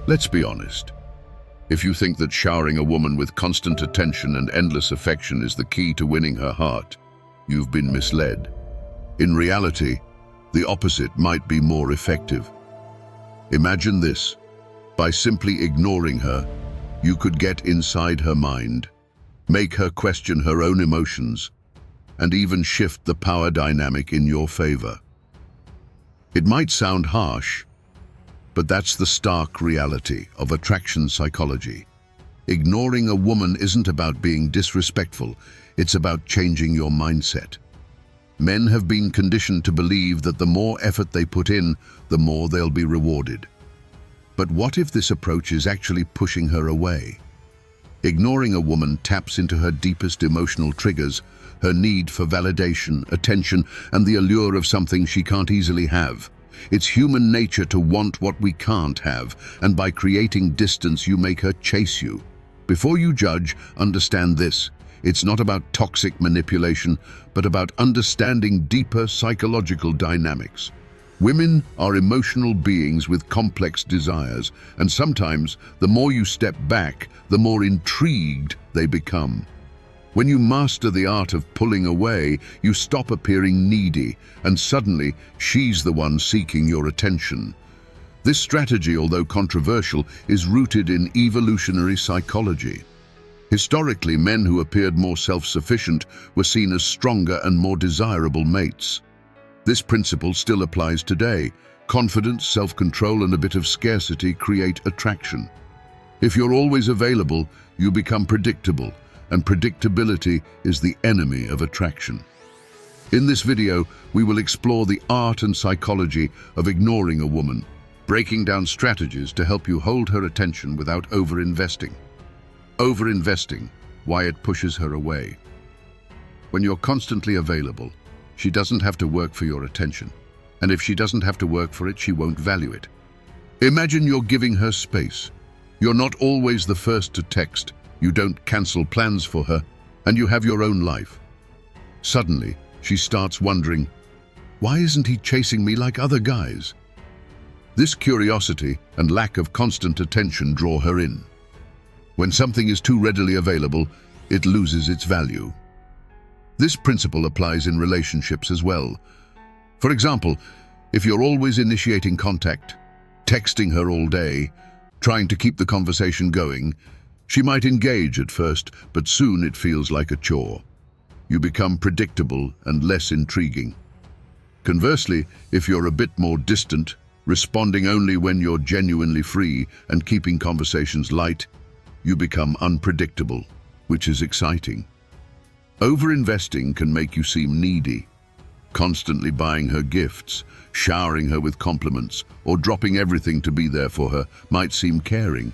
Let's be honest. If you think that showering a woman with constant attention and endless affection is the key to winning her heart, you've been misled. In reality, the opposite might be more effective. Imagine this. By simply ignoring her, you could get inside her mind, make her question her own emotions, and even shift the power dynamic in your favor. It might sound harsh, but that's the stark reality of attraction psychology. Ignoring a woman isn't about being disrespectful, it's about changing your mindset. Men have been conditioned to believe that the more effort they put in, the more they'll be rewarded. But what if this approach is actually pushing her away? Ignoring a woman taps into her deepest emotional triggers, her need for validation, attention, and the allure of something she can't easily have. It's human nature to want what we can't have, and by creating distance, you make her chase you. Before you judge, understand this. It's not about toxic manipulation, but about understanding deeper psychological dynamics. Women are emotional beings with complex desires, and sometimes the more you step back, the more intrigued they become. When you master the art of pulling away, you stop appearing needy, and suddenly she's the one seeking your attention. This strategy, although controversial, is rooted in evolutionary psychology. Historically, men who appeared more self-sufficient were seen as stronger and more desirable mates. This principle still applies today. Confidence, self-control, and a bit of scarcity create attraction. If you're always available, you become predictable, and predictability is the enemy of attraction. In this video, we will explore the art and psychology of ignoring a woman, breaking down strategies to help you hold her attention without over-investing. Over-investing, why it pushes her away. When you're constantly available, she doesn't have to work for your attention, and if she doesn't have to work for it, she won't value it. Imagine you're giving her space. You're not always the first to text, you don't cancel plans for her, and you have your own life. Suddenly, she starts wondering, why isn't he chasing me like other guys? This curiosity and lack of constant attention draw her in. When something is too readily available, it loses its value. This principle applies in relationships as well. For example, if you're always initiating contact, texting her all day, trying to keep the conversation going, she might engage at first, but soon it feels like a chore. You become predictable and less intriguing. Conversely, if you're a bit more distant, responding only when you're genuinely free and keeping conversations light, you become unpredictable, which is exciting. Over-investing can make you seem needy. Constantly buying her gifts, showering her with compliments, or dropping everything to be there for her might seem caring,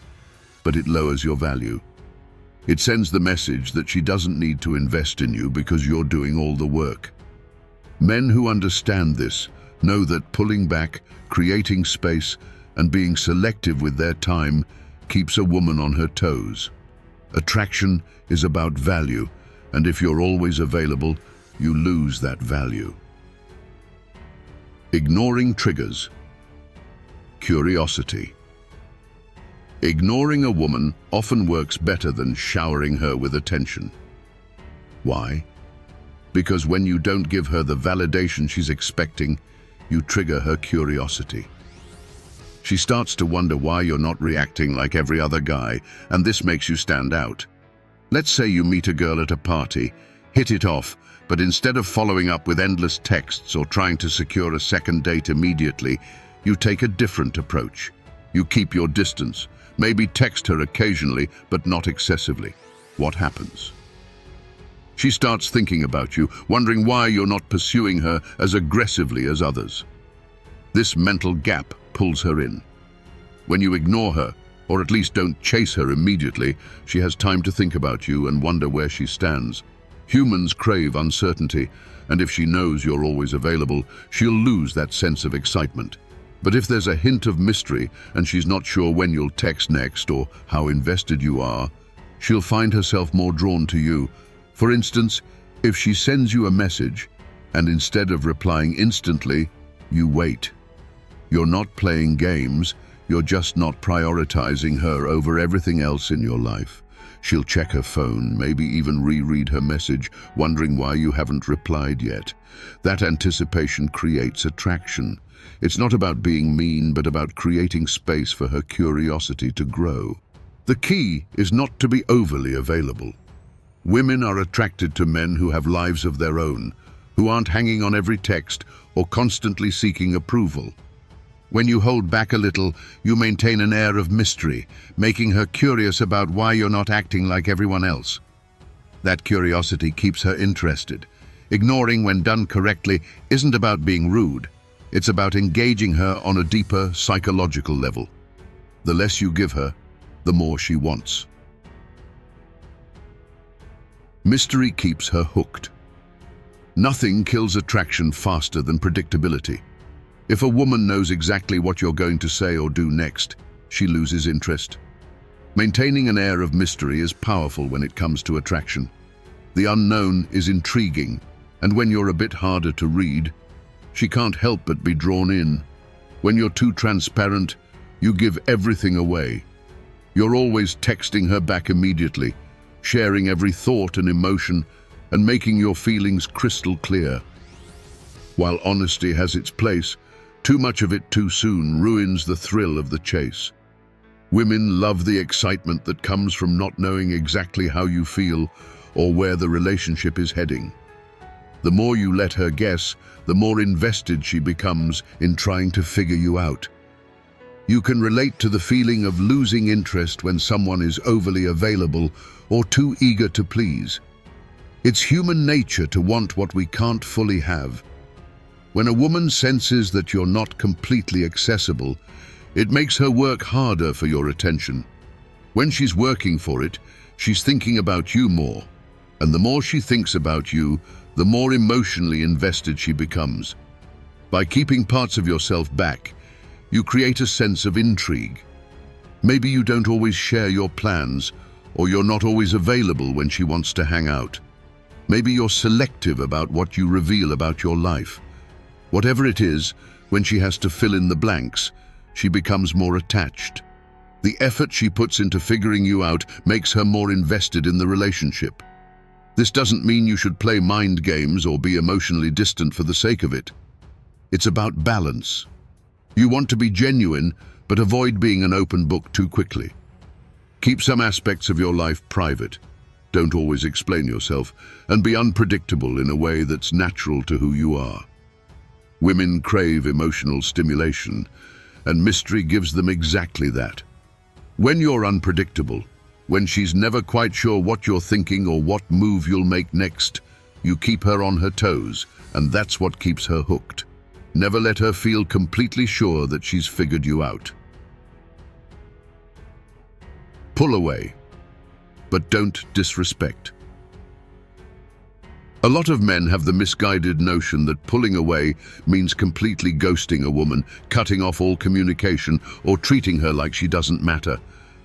but it lowers your value. It sends the message that she doesn't need to invest in you because you're doing all the work. Men who understand this know that pulling back, creating space, and being selective with their time keeps a woman on her toes. Attraction is about value, and if you're always available, you lose that value. Ignoring triggers. Curiosity. Ignoring a woman often works better than showering her with attention. Why? Because when you don't give her the validation she's expecting, you trigger her curiosity. She starts to wonder why you're not reacting like every other guy, and this makes you stand out. Let's say you meet a girl at a party, hit it off, but instead of following up with endless texts or trying to secure a second date immediately, you take a different approach. You keep your distance, maybe text her occasionally, but not excessively. What happens? She starts thinking about you, wondering why you're not pursuing her as aggressively as others. This mental gap pulls her in. When you ignore her, or at least don't chase her immediately, she has time to think about you and wonder where she stands. Humans crave uncertainty, and if she knows you're always available, she'll lose that sense of excitement. But if there's a hint of mystery and she's not sure when you'll text next or how invested you are, she'll find herself more drawn to you. For instance, if she sends you a message and instead of replying instantly, you wait. You're not playing games, You're just not prioritizing her over everything else in your life. She'll check her phone, maybe even reread her message, wondering why you haven't replied yet. That anticipation creates attraction. It's not about being mean, but about creating space for her curiosity to grow. The key is not to be overly available. Women are attracted to men who have lives of their own, who aren't hanging on every text or constantly seeking approval. When you hold back a little, you maintain an air of mystery, making her curious about why you're not acting like everyone else. That curiosity keeps her interested. Ignoring when done correctly isn't about being rude. It's about engaging her on a deeper psychological level. The less you give her, the more she wants. Mystery keeps her hooked. Nothing kills attraction faster than predictability. If a woman knows exactly what you're going to say or do next, she loses interest. Maintaining an air of mystery is powerful when it comes to attraction. The unknown is intriguing, and when you're a bit harder to read, she can't help but be drawn in. When you're too transparent, you give everything away. You're always texting her back immediately, sharing every thought and emotion, and making your feelings crystal clear. While honesty has its place, too much of it too soon ruins the thrill of the chase. Women love the excitement that comes from not knowing exactly how you feel or where the relationship is heading. The more you let her guess, the more invested she becomes in trying to figure you out. You can relate to the feeling of losing interest when someone is overly available or too eager to please. It's human nature to want what we can't fully have. When a woman senses that you're not completely accessible, it makes her work harder for your attention. When she's working for it, she's thinking about you more. And the more she thinks about you, the more emotionally invested she becomes. By keeping parts of yourself back, you create a sense of intrigue. Maybe you don't always share your plans, or you're not always available when she wants to hang out. Maybe you're selective about what you reveal about your life. Whatever it is, when she has to fill in the blanks, she becomes more attached. The effort she puts into figuring you out makes her more invested in the relationship. This doesn't mean you should play mind games or be emotionally distant for the sake of it. It's about balance. You want to be genuine, but avoid being an open book too quickly. Keep some aspects of your life private. Don't always explain yourself, and be unpredictable in a way that's natural to who you are. Women crave emotional stimulation, and mystery gives them exactly that. When you're unpredictable, when she's never quite sure what you're thinking or what move you'll make next, you keep her on her toes, and that's what keeps her hooked. Never let her feel completely sure that she's figured you out. Pull away, but don't disrespect. A lot of men have the misguided notion that pulling away means completely ghosting a woman, cutting off all communication, or treating her like she doesn't matter.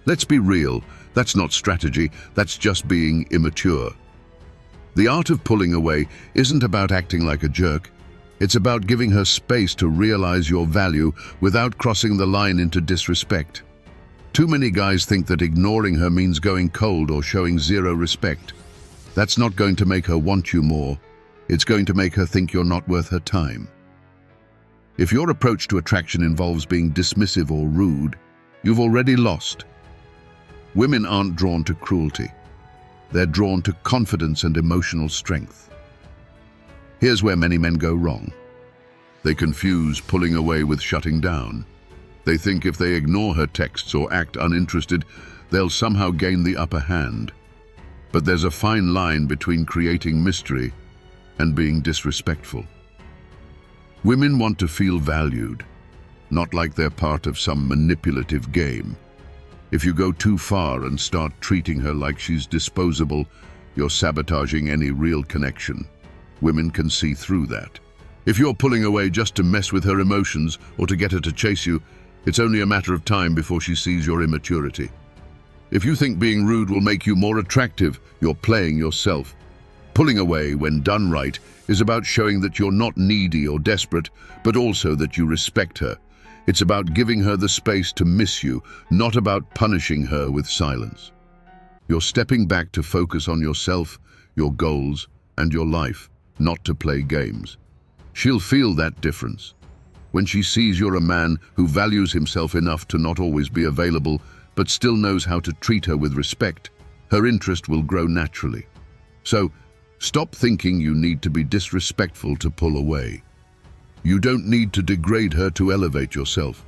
Let's be real, that's not strategy, that's just being immature. The art of pulling away isn't about acting like a jerk. It's about giving her space to realize your value without crossing the line into disrespect. Too many guys think that ignoring her means going cold or showing zero respect. That's not going to make her want you more. It's going to make her think you're not worth her time. If your approach to attraction involves being dismissive or rude, you've already lost. Women aren't drawn to cruelty. They're drawn to confidence and emotional strength. Here's where many men go wrong. They confuse pulling away with shutting down. They think if they ignore her texts or act uninterested, they'll somehow gain the upper hand. But there's a fine line between creating mystery and being disrespectful. Women want to feel valued, not like they're part of some manipulative game. If you go too far and start treating her like she's disposable, you're sabotaging any real connection. Women can see through that. If you're pulling away just to mess with her emotions or to get her to chase you, it's only a matter of time before she sees your immaturity. If you think being rude will make you more attractive, you're playing yourself. Pulling away, when done right, is about showing that you're not needy or desperate, but also that you respect her. It's about giving her the space to miss you, not about punishing her with silence. You're stepping back to focus on yourself, your goals, and your life, not to play games. She'll feel that difference. When she sees you're a man who values himself enough to not always be available, but still knows how to treat her with respect, her interest will grow naturally. So, stop thinking you need to be disrespectful to pull away. You don't need to degrade her to elevate yourself.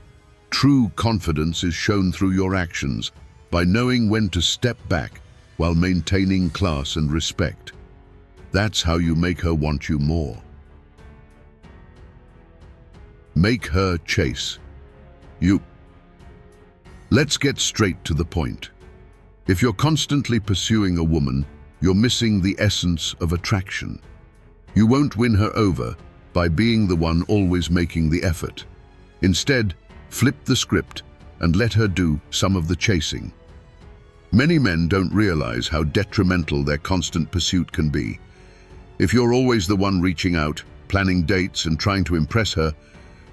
True confidence is shown through your actions, by knowing when to step back while maintaining class and respect. That's how you make her want you more. Make her chase you. Let's get straight to the point. If you're constantly pursuing a woman, you're missing the essence of attraction. You won't win her over by being the one always making the effort. Instead, flip the script and let her do some of the chasing. Many men don't realize how detrimental their constant pursuit can be. If you're always the one reaching out, planning dates and trying to impress her,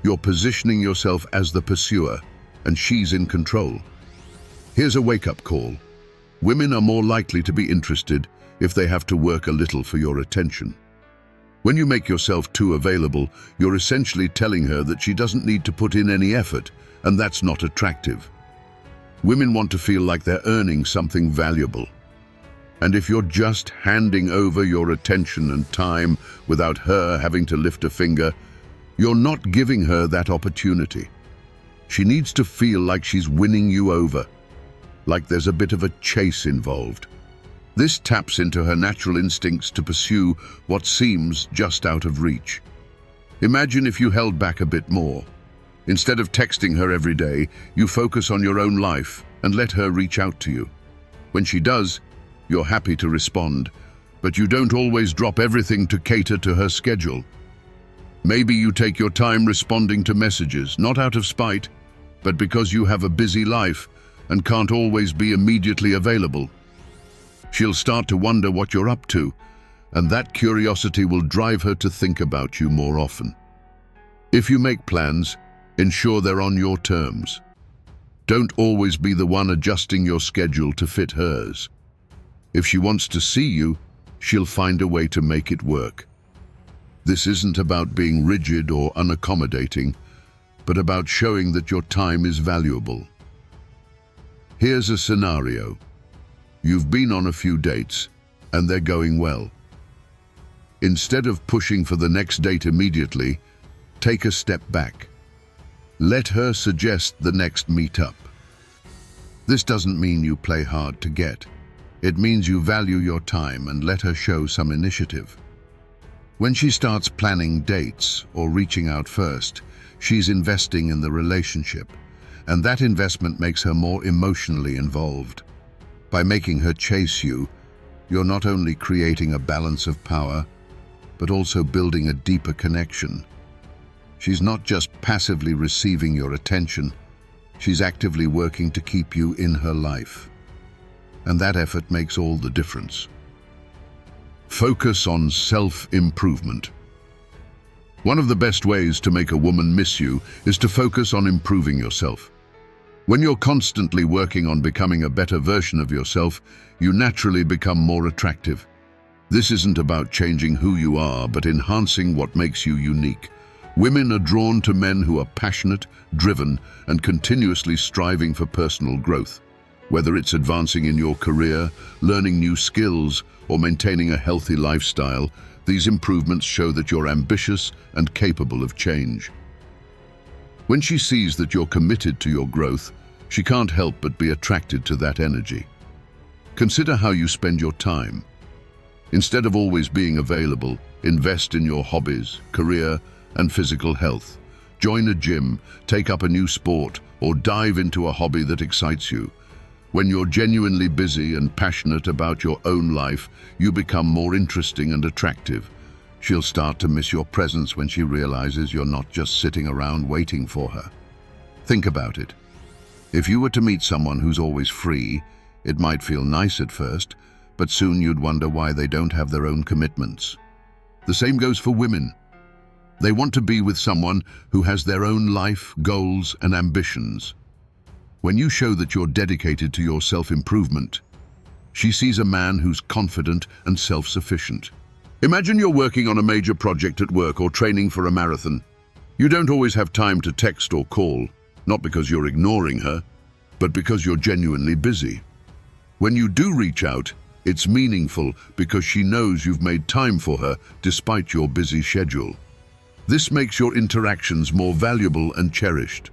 you're positioning yourself as the pursuer, and she's in control. Here's a wake-up call. Women are more likely to be interested if they have to work a little for your attention. When you make yourself too available, you're essentially telling her that she doesn't need to put in any effort, and that's not attractive. Women want to feel like they're earning something valuable. And if you're just handing over your attention and time without her having to lift a finger, you're not giving her that opportunity. She needs to feel like she's winning you over, like there's a bit of a chase involved. This taps into her natural instincts to pursue what seems just out of reach. Imagine if you held back a bit more. Instead of texting her every day, you focus on your own life and let her reach out to you. When she does, you're happy to respond, but you don't always drop everything to cater to her schedule. Maybe you take your time responding to messages, not out of spite, but because you have a busy life and can't always be immediately available. She'll start to wonder what you're up to, and that curiosity will drive her to think about you more often. If you make plans, ensure they're on your terms. Don't always be the one adjusting your schedule to fit hers. If she wants to see you, she'll find a way to make it work. This isn't about being rigid or unaccommodating, but about showing that your time is valuable. Here's a scenario. You've been on a few dates, and they're going well. Instead of pushing for the next date immediately, take a step back. Let her suggest the next meetup. This doesn't mean you play hard to get. It means you value your time and let her show some initiative. When she starts planning dates or reaching out first, she's investing in the relationship, and that investment makes her more emotionally involved. By making her chase you, you're not only creating a balance of power, but also building a deeper connection. She's not just passively receiving your attention, she's actively working to keep you in her life. And that effort makes all the difference. Focus on self-improvement. One of the best ways to make a woman miss you is to focus on improving yourself. When you're constantly working on becoming a better version of yourself, you naturally become more attractive. This isn't about changing who you are, but enhancing what makes you unique. Women are drawn to men who are passionate, driven, and continuously striving for personal growth. Whether it's advancing in your career, learning new skills, or maintaining a healthy lifestyle, these improvements show that you're ambitious and capable of change. When she sees that you're committed to your growth, she can't help but be attracted to that energy. Consider how you spend your time. Instead of always being available, invest in your hobbies, career, and physical health. Join a gym, take up a new sport, or dive into a hobby that excites you. When you're genuinely busy and passionate about your own life, you become more interesting and attractive. She'll start to miss your presence when she realizes you're not just sitting around waiting for her. Think about it. If you were to meet someone who's always free, it might feel nice at first, but soon you'd wonder why they don't have their own commitments. The same goes for women. They want to be with someone who has their own life, goals, and ambitions. When you show that you're dedicated to your self-improvement, she sees a man who's confident and self-sufficient. Imagine you're working on a major project at work or training for a marathon. You don't always have time to text or call, not because you're ignoring her, but because you're genuinely busy. When you do reach out, it's meaningful because she knows you've made time for her despite your busy schedule. This makes your interactions more valuable and cherished.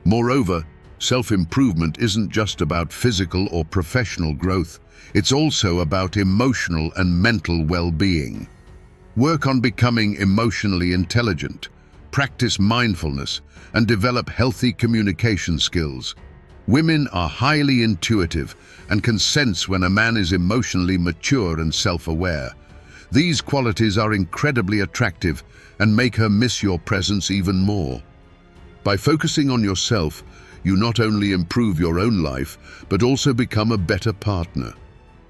Moreover, self-improvement isn't just about physical or professional growth, it's also about emotional and mental well-being. Work on becoming emotionally intelligent, practice mindfulness, and develop healthy communication skills. Women are highly intuitive and can sense when a man is emotionally mature and self-aware. These qualities are incredibly attractive and make her miss your presence even more. By focusing on yourself, you not only improve your own life, but also become a better partner.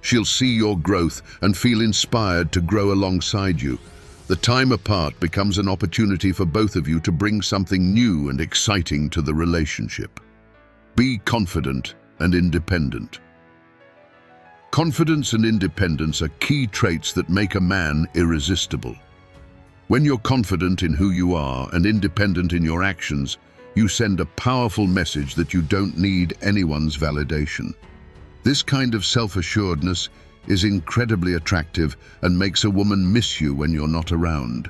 She'll see your growth and feel inspired to grow alongside you. The time apart becomes an opportunity for both of you to bring something new and exciting to the relationship. Be confident and independent. Confidence and independence are key traits that make a man irresistible. When you're confident in who you are and independent in your actions, you send a powerful message that you don't need anyone's validation. This kind of self-assuredness is incredibly attractive and makes a woman miss you when you're not around.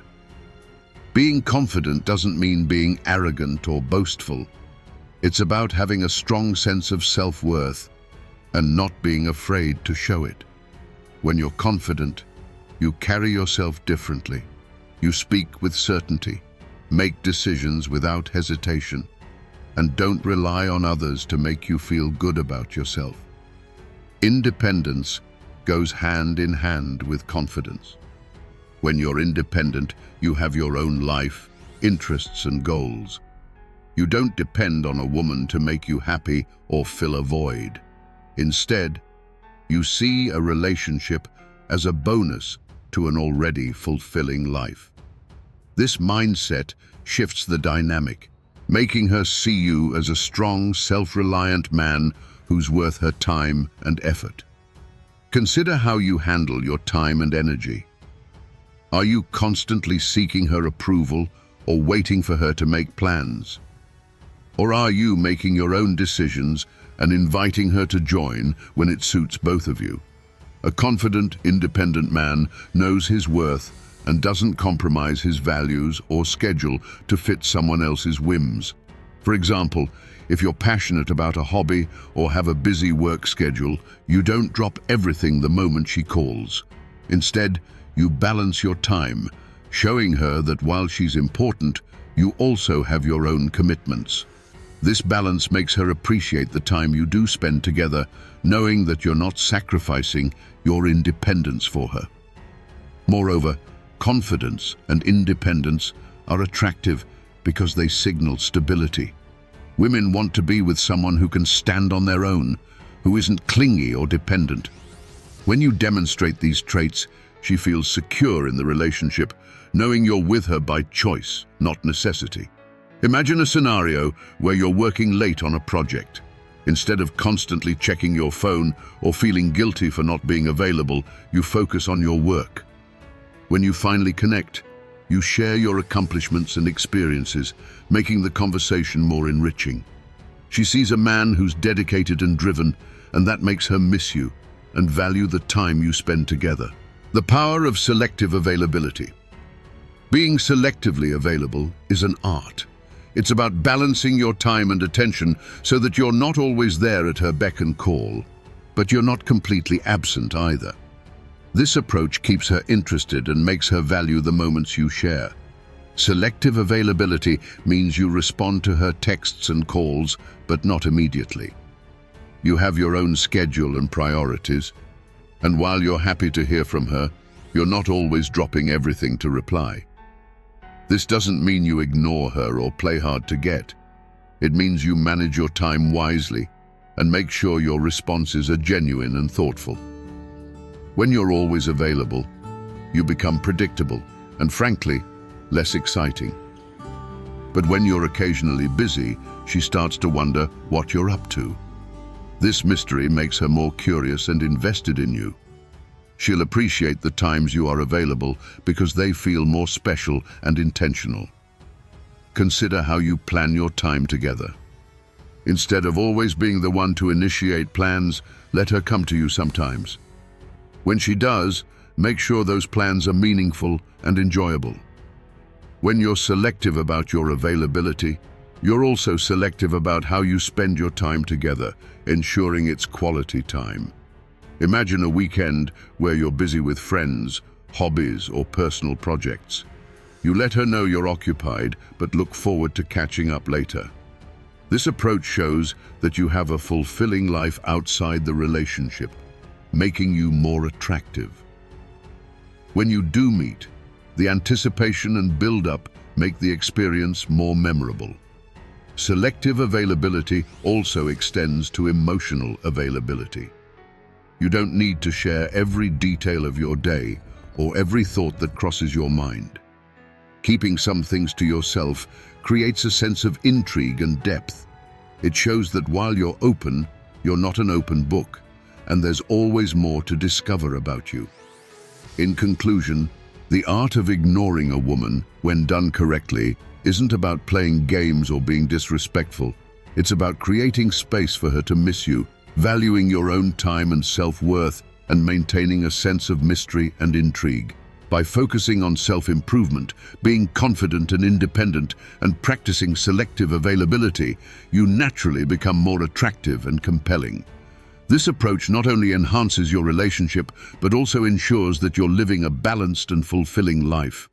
Being confident doesn't mean being arrogant or boastful. It's about having a strong sense of self-worth and not being afraid to show it. When you're confident, you carry yourself differently. You speak with certainty, make decisions without hesitation, and don't rely on others to make you feel good about yourself. Independence goes hand in hand with confidence. When you're independent, you have your own life, interests, and goals. You don't depend on a woman to make you happy or fill a void. Instead, you see a relationship as a bonus to an already fulfilling life. This mindset shifts the dynamic, making her see you as a strong, self-reliant man who's worth her time and effort. Consider how you handle your time and energy. Are you constantly seeking her approval or waiting for her to make plans? Or are you making your own decisions and inviting her to join when it suits both of you? A confident, independent man knows his worth and doesn't compromise his values or schedule to fit someone else's whims. For example, if you're passionate about a hobby or have a busy work schedule, you don't drop everything the moment she calls. Instead, you balance your time, showing her that while she's important, you also have your own commitments. This balance makes her appreciate the time you do spend together, knowing that you're not sacrificing your independence for her. Moreover, confidence and independence are attractive because they signal stability. Women want to be with someone who can stand on their own, who isn't clingy or dependent. When you demonstrate these traits, she feels secure in the relationship, knowing you're with her by choice, not necessity. Imagine a scenario where you're working late on a project. Instead of constantly checking your phone or feeling guilty for not being available, you focus on your work. When you finally connect, you share your accomplishments and experiences, making the conversation more enriching. She sees a man who's dedicated and driven, and that makes her miss you and value the time you spend together. The power of selective availability. Being selectively available is an art. It's about balancing your time and attention so that you're not always there at her beck and call, but you're not completely absent either. This approach keeps her interested and makes her value the moments you share. Selective availability means you respond to her texts and calls, but not immediately. You have your own schedule and priorities, and while you're happy to hear from her, you're not always dropping everything to reply. This doesn't mean you ignore her or play hard to get. It means you manage your time wisely and make sure your responses are genuine and thoughtful. When you're always available, you become predictable, and frankly, less exciting. But when you're occasionally busy, she starts to wonder what you're up to. This mystery makes her more curious and invested in you. She'll appreciate the times you are available because they feel more special and intentional. Consider how you plan your time together. Instead of always being the one to initiate plans, let her come to you sometimes. When she does, make sure those plans are meaningful and enjoyable. When you're selective about your availability, you're also selective about how you spend your time together, ensuring it's quality time. Imagine a weekend where you're busy with friends, hobbies, or personal projects. You let her know you're occupied, but look forward to catching up later. This approach shows that you have a fulfilling life outside the relationship, making you more attractive. When you do meet, the anticipation and build-up make the experience more memorable. Selective availability also extends to emotional availability. You don't need to share every detail of your day or every thought that crosses your mind. Keeping some things to yourself creates a sense of intrigue and depth. It shows that while you're open, you're not an open book, and there's always more to discover about you. In conclusion, the art of ignoring a woman, when done correctly, isn't about playing games or being disrespectful. It's about creating space for her to miss you, valuing your own time and self-worth, and maintaining a sense of mystery and intrigue. By focusing on self-improvement, being confident and independent, and practicing selective availability, you naturally become more attractive and compelling. This approach not only enhances your relationship, but also ensures that you're living a balanced and fulfilling life.